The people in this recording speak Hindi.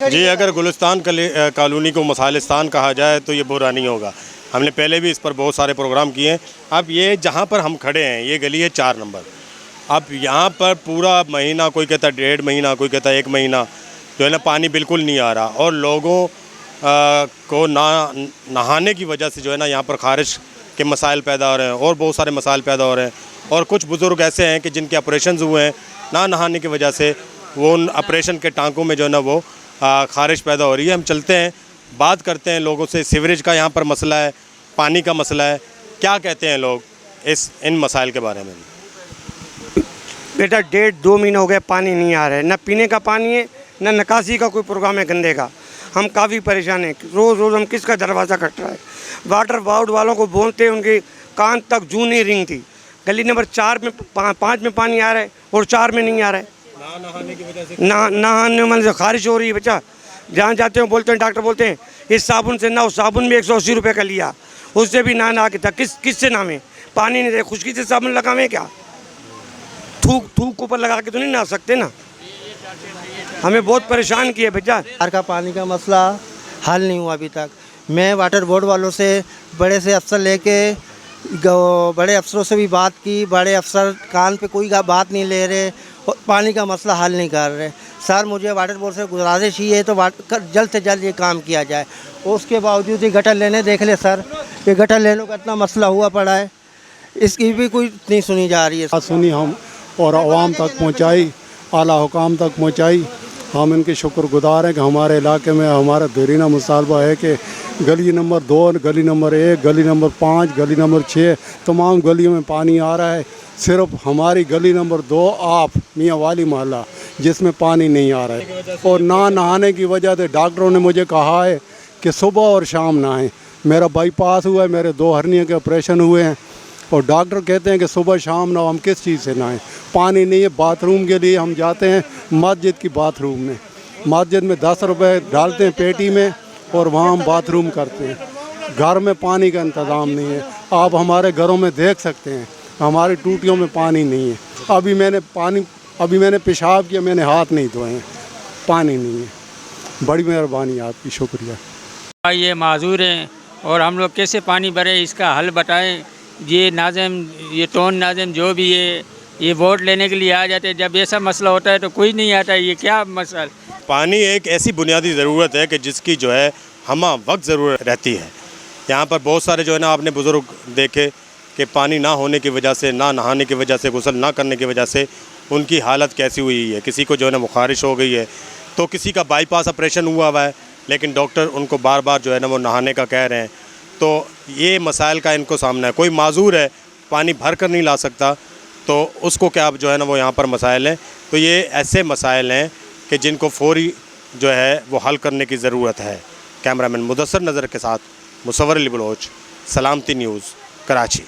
जी, अगर गुलिस्तान कॉलोनी को मसालिस्तान कहा जाए तो ये बुरा नहीं होगा। हमने पहले भी इस पर बहुत सारे प्रोग्राम किए हैं। अब ये जहाँ पर हम खड़े हैं ये गली है 4 नंबर। अब यहाँ पर पूरा महीना, कोई कहता है 1.5 महीना, कोई कहता है 1 महीना, जो है ना पानी बिल्कुल नहीं आ रहा और लोगों को नहाने की वजह से जो है ना यहाँ पर ख़ारिश के मसाइल पैदा हो रहे हैं और बहुत सारे मसाइल पैदा हो रहे हैं। और कुछ बुज़ुर्ग ऐसे हैं कि जिनके ऑपरेशन हुए हैं ना नहाने की वजह से, वो उन ऑपरेशन के टांकों में जो है ना वो ख़ारिश पैदा हो रही है। हम चलते हैं, बात करते हैं लोगों से। सीवरेज का यहाँ पर मसला है, पानी का मसला है, क्या कहते हैं लोग इन मसाइल के बारे में? बेटा 1.5-2 महीने हो गए पानी नहीं आ रहा है, ना पीने का पानी है ना निकासी का कोई प्रोग्राम है गंदे का। हम काफ़ी परेशान हैं, रोज़ रोज़ हम किसका दरवाज़ा कट रहा है। वाटर बोर्ड वालों को बोलते हैं, उनके कान तक जूं नहीं रिंग थी। गली नंबर 4 में 5 में पानी आ रहा है और 4 में नहीं आ रहा है। नहाने की वजह से नहाने में ख़ारिश हो रही है। बच्चा जहाँ जाते हैं बोलते हैं, डॉक्टर बोलते हैं इस साबुन से नहाओ। साबुन भी 180 रुपये का लिया, उससे भी नहा के था। किससे नहावें? पानी नहीं दे, खुशकी से साबुन लगावें क्या? थूक ऊपर लगा के तो नहीं नहा सकते ना। हमें बहुत परेशान किया भैया। बाहर का पानी का मसला हल नहीं हुआ अभी तक। मैं वाटर बोर्ड वालों से बड़े से अफसर लेके बड़े अफसरों से भी बात की, बड़े अफसर कान पे कोई बात नहीं ले रहे और पानी का मसला हल नहीं कर रहे। सर मुझे वाटर बोर्ड से गुजारिश ही है तो जल्द से जल्द ये काम किया जाए। उसके बावजूद ही गटर लेने देख ले सर, ये गटर लेने का इतना मसला हुआ पड़ा है, इसकी भी कोई नहीं सुनी जा रही है। सुनी हम और आवाम तक पहुँचाई, आला हुकाम तक पहुँचाई। हम इनके शुक्रगुजार हैं कि हमारे इलाके में हमारा देरीना मुतालबा है कि गली नंबर 2, गली नंबर 1, गली नंबर 5, गली नंबर 6 तमाम गलियों में पानी आ रहा है। सिर्फ हमारी गली नंबर 2 आप मियाँ वाली मोहल्ला जिसमें पानी नहीं आ रहा है और ना नहाने की वजह से डॉक्टरों ने मुझे कहा है कि सुबह और शाम नहाएं। मेरा बाईपास हुआ है, मेरे 2 हर्निया के ऑपरेशन हुए हैं और डॉक्टर कहते हैं कि सुबह शाम ना, हम किस चीज़ से नहाएं? पानी नहीं है। बाथरूम के लिए हम जाते हैं मस्जिद की बाथरूम में, मस्जिद में 10 रुपये डालते हैं पेटी में और वहाँ हम बाथरूम करते हैं। घर में पानी का इंतज़ाम नहीं है। आप हमारे घरों में देख सकते हैं, हमारी टूटियों में पानी नहीं है। अभी मैंने पेशाब किया, मैंने हाथ नहीं धोए हैं, पानी नहीं है। बड़ी मेहरबानी आपकी, शुक्रिया। ये माजूर हैं और हम लोग कैसे पानी भरें, इसका हल बताएं। ये नाज़िम, ये टोन नाज़िम जो भी है, ये वोट लेने के लिए आ जाते हैं, जब ऐसा मसला होता है तो कोई नहीं आता। ये क्या मसला? पानी एक ऐसी बुनियादी ज़रूरत है कि जिसकी जो है हमा वक्त ज़रूरत रहती है। यहाँ पर बहुत सारे जो है ना आपने बुज़ुर्ग देखे कि पानी ना होने की वजह से, ना नहाने की वजह से, गुस्ल ना करने की वजह से उनकी हालत कैसी हुई है। किसी को जो है ना ख़ारिश हो गई है, तो किसी का बाईपास ऑपरेशन हुआ है, लेकिन डॉक्टर उनको बार बार जो है ना वो नहाने का कह रहे हैं। तो ये मसाइल का इनको सामना है। कोई माजूर है, पानी भर कर नहीं ला सकता, तो उसको क्या जो है ना वो यहाँ पर मसाइल हैं। तो ये ऐसे मसाइल हैं कि जिनको फौरी जो है वो हल करने की ज़रूरत है। कैमरामैन मुदस्सर नज़र के साथ मुसव्वर अली बलोच, सलामती न्यूज़, कराची।